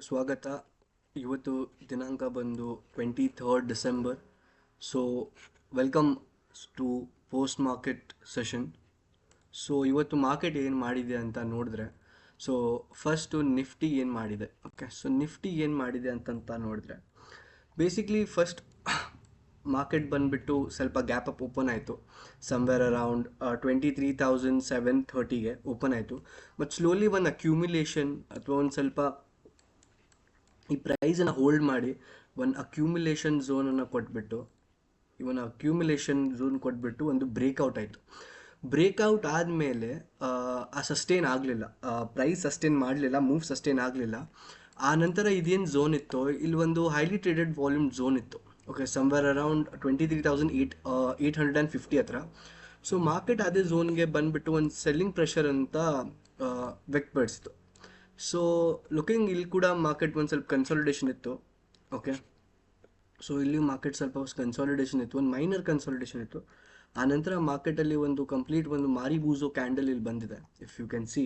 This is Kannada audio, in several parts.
ಸ್ವಾಗತ. ಇವತ್ತು ದಿನಾಂಕ ಬಂದು 23rd December. So welcome to post market session. So ಇವತ್ತು ಮಾರ್ಕೆಟ್ ಏನು ಮಾಡಿದೆ ಅಂತ ನೋಡಿದ್ರೆ, ಸೊ ಫಸ್ಟು ನಿಫ್ಟಿ ಏನು ಮಾಡಿದೆ. ಓಕೆ, ಸೊ ನಿಫ್ಟಿ ಏನು ಮಾಡಿದೆ ಅಂತಂತ ನೋಡಿದ್ರೆ, ಬೇಸಿಕ್ಲಿ ಫಸ್ಟ್ ಮಾರ್ಕೆಟ್ ಬಂದುಬಿಟ್ಟು ಸ್ವಲ್ಪ ಗ್ಯಾಪ್ ಅಪ್ ಓಪನ್ ಆಯಿತು. ಸಮ್ವೇರ್ ಅರೌಂಡ್ 23,730ಗೆ ಓಪನ್ ಆಯಿತು. ಬಟ್ ಸ್ಲೋಲಿ ಒಂದು ಅಕ್ಯುಮಿಲೇಷನ್ ಅಥವಾ ಒಂದು ಸ್ವಲ್ಪ ಈ ಪ್ರೈಸನ್ನು ಹೋಲ್ಡ್ ಮಾಡಿ ಒಂದು ಅಕ್ಯುಮಿಲೇಷನ್ ಝೋನನ್ನು ಕೊಟ್ಬಿಟ್ಟು ಒಂದು ಬ್ರೇಕ್ಔಟ್ ಆಯಿತು. ಬ್ರೇಕ್ಔಟ್ ಆದಮೇಲೆ ಸಸ್ಟೈನ್ ಆಗಲಿಲ್ಲ, ಪ್ರೈಸ್ ಸಸ್ಟೈನ್ ಮಾಡಲಿಲ್ಲ, ಮೂವ್ ಸಸ್ಟೈನ್ ಆಗಲಿಲ್ಲ. ಆ ನಂತರ ಇದೇನು ಝೋನ್ ಇತ್ತು, ಇಲ್ಲಿ ಒಂದು ಹೈಲಿ ಟ್ರೇಡೆಡ್ ವಾಲ್ಯೂಮ್ ಝೋನ್ ಇತ್ತು. ಓಕೆ, ಸಮ್ವೇರ್ ಅರೌಂಡ್ 23,850 ಹತ್ರ. ಸೊ ಮಾರ್ಕೆಟ್ ಅದೇ ಝೋನ್ಗೆ ಬಂದುಬಿಟ್ಟು ಒಂದು ಸೆಲ್ಲಿಂಗ್ ಪ್ರೆಷರ್ ಅಂತ ವ್ಯಕ್ತಪಡಿಸಿತು. ಸೊ ಲುಕಿಂಗ್ ಇಲ್ಲಿ ಕೂಡ ಮಾರ್ಕೆಟ್ ಒಂದು ಸ್ವಲ್ಪ ಕನ್ಸಾಲಿಡೇಷನ್ ಇತ್ತು. ಓಕೆ, ಸೊ ಇಲ್ಲಿ ಮಾರ್ಕೆಟ್ ಸ್ವಲ್ಪ ಕನ್ಸಾಲಿಡೇಷನ್ ಇತ್ತು, ಒಂದು ಮೈನರ್ ಕನ್ಸಾಲಿಡೇಷನ್ ಇತ್ತು. ಆನಂತರ ಮಾರ್ಕೆಟಲ್ಲಿ ಒಂದು ಕಂಪ್ಲೀಟ್ ಒಂದು ಮಾರಿಬೂಸೋ ಕ್ಯಾಂಡಲ್ ಇಲ್ಲಿ ಬಂದಿದೆ. ಇಫ್ ಯು ಕ್ಯಾನ್ ಸಿ,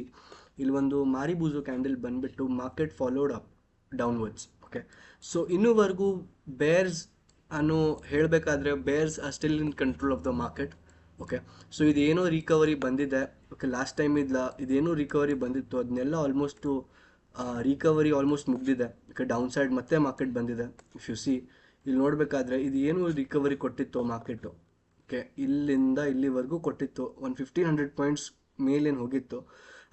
ಇಲ್ಲಿ ಒಂದು ಮಾರಿಬೂಸೋ ಕ್ಯಾಂಡಲ್ ಬಂದುಬಿಟ್ಟು market followed up downwards. Okay, so ಇನ್ನೂವರೆಗೂ ಬೇರ್ಸ್ ಅನ್ನೋ ಹೇಳಬೇಕಾದ್ರೆ bears are still in control of the market. Okay, so ಇದೇನೋ ರಿಕವರಿ ಬಂದಿದೆ. ಓಕೆ, ಲಾಸ್ಟ್ ಟೈಮ್ ಇದೇನೋ ರಿಕವರಿ ಬಂದಿತ್ತು, ಅದನ್ನೆಲ್ಲ ರಿಕವರಿ ಆಲ್ಮೋಸ್ಟ್ ಮುಗ್ದಿದೆ. ಓಕೆ, ಡೌನ್ ಸೈಡ್ ಮತ್ತೆ ಮಾರ್ಕೆಟ್ ಬಂದಿದೆ. ಇಫ್ ಯು ಸಿ, ಇಲ್ಲಿ ನೋಡಬೇಕಾದ್ರೆ ಇದು ಏನು ರಿಕವರಿ ಕೊಟ್ಟಿತ್ತು ಮಾರ್ಕೆಟು. ಓಕೆ, ಇಲ್ಲಿಂದ ಇಲ್ಲಿವರೆಗೂ ಕೊಟ್ಟಿತ್ತು, ಒಂದು 1500 ಪಾಯಿಂಟ್ಸ್ ಮೇಲೇನು ಹೋಗಿತ್ತು,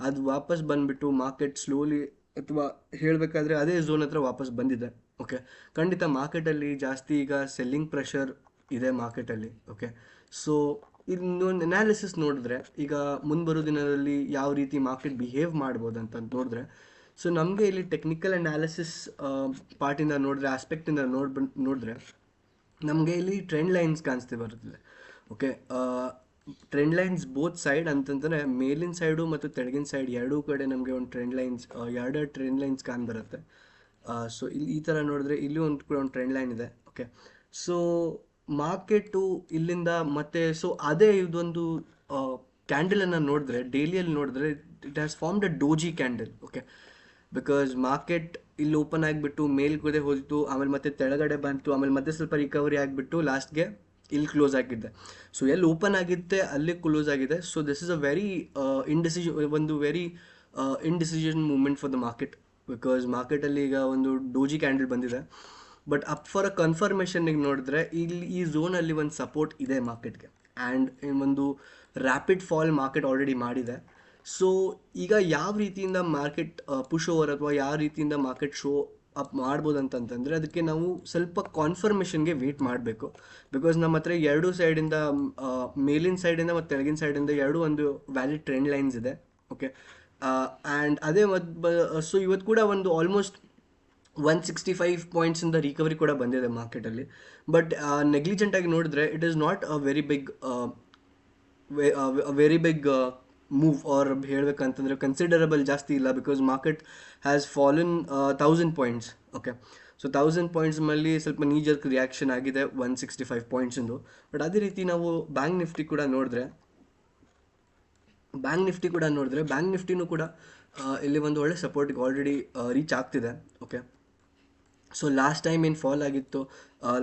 ಅದು ವಾಪಸ್ ಬಂದುಬಿಟ್ಟು ಮಾರ್ಕೆಟ್ ಸ್ಲೋಲಿ ಅಥವಾ ಹೇಳಬೇಕಾದ್ರೆ ಅದೇ ಝೋನ್ ಹತ್ರ ವಾಪಸ್ ಬಂದಿದೆ. ಓಕೆ, ಖಂಡಿತ ಮಾರ್ಕೆಟಲ್ಲಿ ಜಾಸ್ತಿ ಈಗ ಸೆಲ್ಲಿಂಗ್ ಪ್ರೆಷರ್ ಇದೆ ಮಾರ್ಕೆಟಲ್ಲಿ. ಓಕೆ, ಸೊ ಇನ್ನೊಂದು ಅನಾಲಿಸಿಸ್ ನೋಡಿದ್ರೆ, ಈಗ ಮುಂಬರೋ ದಿನದಲ್ಲಿ ಯಾವ ರೀತಿ ಮಾರ್ಕೆಟ್ ಬಿಹೇವ್ ಮಾಡ್ಬೋದು ಅಂತ ನೋಡಿದ್ರೆ, ಸೊ ನಮಗೆ ಇಲ್ಲಿ ಟೆಕ್ನಿಕಲ್ ಅನಾಲಿಸಿಸ್ ಪಾರ್ಟಿಂದ ನೋಡಿದ್ರೆ, ಆಸ್ಪೆಕ್ಟಿಂದ ನೋಡಿದ್ರೆ ನಮಗೆ ಇಲ್ಲಿ ಟ್ರೆಂಡ್ ಲೈನ್ಸ್ ಕಾಣಿಸ್ತಾ ಬರುತ್ತದೆ. Okay, trend lines both side ಅಂತಂದರೆ ಮೇಲಿನ ಸೈಡು ಮತ್ತು ತೆಳಗಿನ ಸೈಡ್ ಎರಡೂ ಕಡೆ ನಮಗೆ ಒಂದು ಟ್ರೆಂಡ್ ಲೈನ್ಸ್ ಕಾಣ್ಬರುತ್ತೆ. ಸೊ ಇಲ್ಲಿ ಈ ಥರ ನೋಡಿದ್ರೆ ಇಲ್ಲಿ ಕೂಡ ಒಂದು ಟ್ರೆಂಡ್ ಲೈನ್ ಇದೆ. ಓಕೆ, ಸೊ ಮಾರ್ಕೆಟು ಇಲ್ಲಿಂದ ಮತ್ತೆ ಸೊ ಅದೇ ಇದೊಂದು ಕ್ಯಾಂಡಲನ್ನು ನೋಡಿದ್ರೆ, ಡೈಲಿಯಲ್ಲಿ ನೋಡಿದ್ರೆ it has formed a doji candle. Okay, because market ಇಲ್ಲಿ ಓಪನ್ ಆಗಿಬಿಟ್ಟು ಮೇಲ್ಗಡೆ ಹೋಯಿತು, ಆಮೇಲೆ ಮತ್ತೆ ತೆಳಗಡೆ ಬಂತು, ಆಮೇಲೆ ಮತ್ತೆ ಸ್ವಲ್ಪ ರಿಕವರಿ ಆಗಿಬಿಟ್ಟು ಲಾಸ್ಟ್ಗೆ ಇಲ್ಲಿ ಕ್ಲೋಸ್ ಆಗಿದೆ. ಸೊ ಎಲ್ಲಿ ಓಪನ್ ಆಗಿತ್ತೆ ಅಲ್ಲಿ ಕ್ಲೋಸ್ ಆಗಿದೆ. So this is a very indecision moment for the market, because ಮಾರ್ಕೆಟಲ್ಲಿ ಈಗ ಒಂದು ಡೋಜಿ ಕ್ಯಾಂಡಲ್ ಬಂದಿದೆ. ಬಟ್ ಅಪ್ ಫಾರ್ ಅ ಕನ್ಫರ್ಮೇಷನ್ಗೆ ನೋಡಿದ್ರೆ ಇಲ್ಲಿ ಈ ಝೋನಲ್ಲಿ ಒಂದು ಸಪೋರ್ಟ್ ಇದೆ ಮಾರ್ಕೆಟ್ಗೆ, ಆ್ಯಂಡ್ ಒಂದು ರ್ಯಾಪಿಡ್ ಫಾಲ್ ಮಾರ್ಕೆಟ್ ಆಲ್ರೆಡಿ ಮಾಡಿದೆ. ಸೊ ಈಗ ಯಾವ ರೀತಿಯಿಂದ ಮಾರ್ಕೆಟ್ ಪುಷ್ ಓವರ್ ಅಥವಾ ಯಾವ ರೀತಿಯಿಂದ ಮಾರ್ಕೆಟ್ ಶೋ ಅಪ್ ಮಾಡ್ಬೋದು ಅಂತಂತಂದರೆ, ಅದಕ್ಕೆ ನಾವು ಸ್ವಲ್ಪ ಕಾನ್ಫರ್ಮೇಷನ್ಗೆ ವೇಟ್ ಮಾಡಬೇಕು. ಬಿಕಾಸ್ ನಮ್ಮ ಹತ್ರ ಎರಡು ಸೈಡಿಂದ, ಮೇಲಿನ ಸೈಡಿಂದ ಮತ್ತು ತೆಳಗಿನ ಸೈಡಿಂದ ಎರಡೂ ಒಂದು ವ್ಯಾಲಿಡ್ ಟ್ರೆಂಡ್ ಲೈನ್ಸ್ ಇದೆ. ಓಕೆ, ಆ್ಯಂಡ್ ಅದೇ ಸೊ ಇವತ್ತು ಕೂಡ ಒಂದು ಆಲ್ಮೋಸ್ಟ್ 165 ಪಾಯಿಂಟ್ಸಿಂದ ರಿಕವರಿ ಕೂಡ ಬಂದಿದೆ ಮಾರ್ಕೆಟಲ್ಲಿ. ಬಟ್ ನೆಗ್ಲಿಜೆಂಟಾಗಿ ನೋಡಿದ್ರೆ it is not a very big move, or ಹೇಳಬೇಕಂತಂದರೆ ಕನ್ಸಿಡರಬಲ್ ಜಾಸ್ತಿ ಇಲ್ಲ. Because market has fallen 1000 points. Okay, so 1000 points ಮೇಲೆ ಸ್ವಲ್ಪ ನೀಜರ್ಕ್ ರಿಯಾಕ್ಷನ್ ಆಗಿದೆ 165 ಪಾಯಿಂಟ್ಸಿಂದು. ಬಟ್ ಅದೇ ರೀತಿ ನಾವು ಬ್ಯಾಂಕ್ ನಿಫ್ಟಿ ಕೂಡ ನೋಡಿದ್ರೆ, ಬ್ಯಾಂಕ್ ನಿಫ್ಟಿನೂ ಕೂಡ ಇಲ್ಲಿ ಒಂದು ಒಳ್ಳೆ ಸಪೋರ್ಟಿಗೆ ಆಲ್ರೆಡಿ ರೀಚ್ ಆಗ್ತಿದೆ. ಓಕೆ, ಸೊ ಲಾಸ್ಟ್ ಟೈಮ್ ಏನು ಫಾಲ್ ಆಗಿತ್ತು,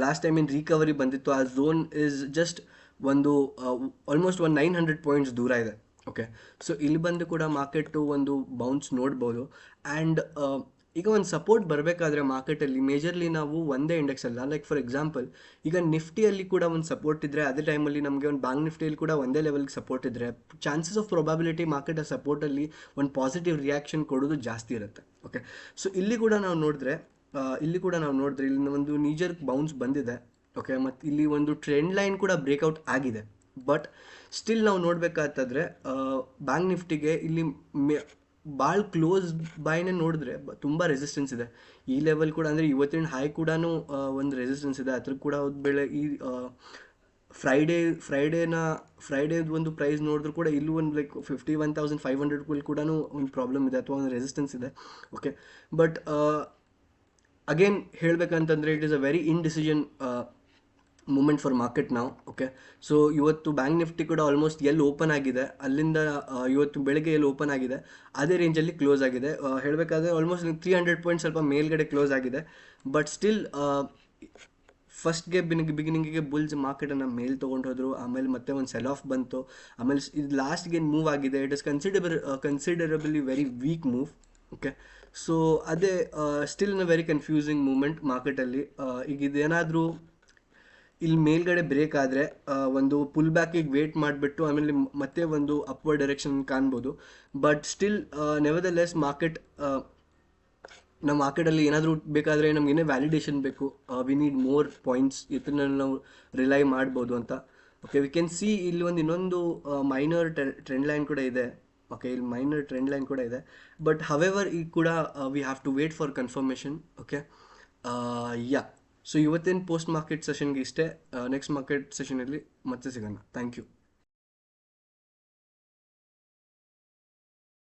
ಲಾಸ್ಟ್ ಟೈಮ್ ಏನು ರಿಕವರಿ ಬಂದಿತ್ತು, ಆ ಝೋನ್ ಇಸ್ ಜಸ್ಟ್ ಒಂದು ಆಲ್ಮೋಸ್ಟ್ 900 ಪಾಯಿಂಟ್ಸ್ ದೂರ ಇದೆ. ಓಕೆ, ಸೊ ಇಲ್ಲಿ ಬಂದು ಕೂಡ ಮಾರ್ಕೆಟು ಒಂದು ಬೌನ್ಸ್ ನೋಡ್ಬೋದು. ಆ್ಯಂಡ್ ಈಗ ಒಂದು ಸಪೋರ್ಟ್ ಬರಬೇಕಾದ್ರೆ ಮಾರ್ಕೆಟಲ್ಲಿ ಮೇಜರ್ಲಿ ನಾವು ಒಂದೇ ಇಂಡೆಕ್ಸ್ ಅಲ್ಲ, ಲೈಕ್ ಫಾರ್ ಎಕ್ಸಾಂಪಲ್ ಈಗ ನಿಫ್ಟಿಯಲ್ಲಿ ಕೂಡ ಒಂದು ಸಪೋರ್ಟ್ ಇದ್ದರೆ, ಅದೇ ಟೈಮಲ್ಲಿ ನಮಗೆ ಒಂದು ಬ್ಯಾಂಕ್ ನಿಫ್ಟಿಯಲ್ಲಿ ಕೂಡ ಒಂದೇ ಲೆವೆಲ್ಗೆ ಸಪೋರ್ಟ್ ಇದ್ದರೆ, ಚಾನ್ಸಸ್ ಆಫ್ ಪ್ರೊಬಾಬಿಲಿಟಿ ಮಾರ್ಕೆಟ್ ಆ ಸಪೋರ್ಟಲ್ಲಿ ಒಂದು ಪಾಸಿಟಿವ್ ರಿಯಾಕ್ಷನ್ ಕೊಡೋದು ಜಾಸ್ತಿ ಇರುತ್ತೆ. ಓಕೆ, ಸೊ ಇಲ್ಲಿ ಕೂಡ ನಾವು ನೋಡಿದ್ರೆ ಇಲ್ಲಿ ಒಂದು ನೀಜರ್ ಬೌನ್ಸ್ ಬಂದಿದೆ. ಓಕೆ, ಮತ್ತು ಇಲ್ಲಿ ಒಂದು ಟ್ರೆಂಡ್ ಲೈನ್ ಕೂಡ ಬ್ರೇಕ್ಔಟ್ ಆಗಿದೆ. ಬಟ್ ಸ್ಟಿಲ್ ನಾವು ನೋಡಬೇಕಾಗ್ತದ್ರೆ ಬ್ಯಾಂಕ್ ನಿಫ್ಟಿಗೆ ಇಲ್ಲಿ ಭಾಳ ಕ್ಲೋಸ್ ಬೈನೇ ನೋಡಿದ್ರೆ ತುಂಬ ರೆಸಿಸ್ಟೆನ್ಸ್ ಇದೆ. ಈ ಲೆವೆಲ್ ಕೂಡ ಅಂದರೆ ಇವತ್ತಿನ ಹೈ ಕೂಡ ಒಂದು ರೆಸಿಸ್ಟೆನ್ಸ್ ಇದೆ. ಅದ್ರ ಕೂಡ ಬೆಳೆ ಈ ಫ್ರೈಡೇದು ಒಂದು ಪ್ರೈಸ್ ನೋಡಿದ್ರು ಕೂಡ ಇಲ್ಲೂ ಒಂದು ಲೈಕ್ 51,500 ಕೂಡ ಒಂದು ಪ್ರಾಬ್ಲಮ್ ಇದೆ ಅಥವಾ ಒಂದು ರೆಸಿಸ್ಟೆನ್ಸ್ ಇದೆ. ಓಕೆ, ಬಟ್ ಅಗೇನ್ ಹೇಳಬೇಕಂತಂದರೆ it is a very moment for market ನಾವು. ಓಕೆ, ಸೊ ಇವತ್ತು ಬ್ಯಾಂಕ್ ನಿಫ್ಟಿ ಕೂಡ ಆಲ್ಮೋಸ್ಟ್ ಎಲ್ಲಿ ಓಪನ್ ಆಗಿದೆ ಅಲ್ಲಿಂದ ಇವತ್ತು ಬೆಳಗ್ಗೆ ಎಲ್ಲಿ ಓಪನ್ ಆಗಿದೆ ಅದೇ ರೇಂಜಲ್ಲಿ ಕ್ಲೋಸ್ ಆಗಿದೆ. ಹೇಳಬೇಕಾದ್ರೆ ಆಲ್ಮೋಸ್ಟ್ 300 ಪಾಯಿಂಟ್ ಸ್ವಲ್ಪ ಮೇಲ್ಗಡೆ ಕ್ಲೋಸ್ ಆಗಿದೆ. ಬಟ್ ಸ್ಟಿಲ್ ಫಸ್ಟ್ಗೆ ಬಿಗಿನಿಂಗಿಗೆ ಬುಲ್ಸ್ ಮಾರ್ಕೆಟನ್ನು ಮೇಲ್ ತೊಗೊಂಡು ಹೋದರು, ಆಮೇಲೆ ಮತ್ತೆ ಒಂದು ಸೆಲ್ ಆಫ್ ಬಂತು, ಆಮೇಲೆ ಇದು ಲಾಸ್ಟ್ಗೆ ಏನು ಮೂವ್ ಆಗಿದೆ, it is considerably very weak move. Okay, so ಅದೇ still in a very confusing moment ಮಾರ್ಕೆಟಲ್ಲಿ. ಈಗ ಇದೇನಾದರೂ ಇಲ್ಲಿ ಮೇಲ್ಗಡೆ ಬ್ರೇಕ್ ಆದರೆ ಒಂದು ಪುಲ್ ಬ್ಯಾಕಿಗೆ ವೇಟ್ ಮಾಡಿಬಿಟ್ಟು ಆಮೇಲೆ ಮತ್ತೆ ಒಂದು ಅಪ್ವರ್ಡ್ ಡೈರೆಕ್ಷನ್ ಕಾಣ್ಬೋದು. ಬಟ್ ಸ್ಟಿಲ್ ನೆವರ್ದಲೆಸ್ ಮಾರ್ಕೆಟ್, ನಮ್ಮ ಮಾರ್ಕೆಟಲ್ಲಿ ಏನಾದರೂ ಬೇಕಾದರೆ ನಮ್ಗೆ ಏನೇ ವ್ಯಾಲಿಡೇಷನ್ ಬೇಕು, ವಿ ನೀಡ್ ಮೋರ್ ಪಾಯಿಂಟ್ಸ್, ಇದನ್ನೆಲ್ಲ ನಾವು ರಿಲೈ ಮಾಡ್ಬೋದು ಅಂತ. ಓಕೆ, ವಿ ಕ್ಯಾನ್ ಸಿ ಇಲ್ಲಿ ಒಂದು ಇನ್ನೊಂದು ಮೈನರ್ ಟ್ರೆಂಡ್ ಲೈನ್ ಕೂಡ ಇದೆ. ಓಕೆ, ಇಲ್ಲಿ ಮೈನರ್ ಟ್ರೆಂಡ್ ಲೈನ್ ಕೂಡ ಇದೆ. ಬಟ್ ಹವೆವರ್ ಈಗ ಕೂಡ we have to wait for confirmation. Okay, yeah, so ಇವತ್ತೇನು ಪೋಸ್ಟ್ ಮಾರ್ಕೆಟ್ ಸೆಷನ್ಗೆ ಇಷ್ಟೇ. ನೆಕ್ಸ್ಟ್ ಮಾರ್ಕೆಟ್ ಸೆಷನಲ್ಲಿ ಮತ್ತೆ ಸಿಗೋಣ. Thank you.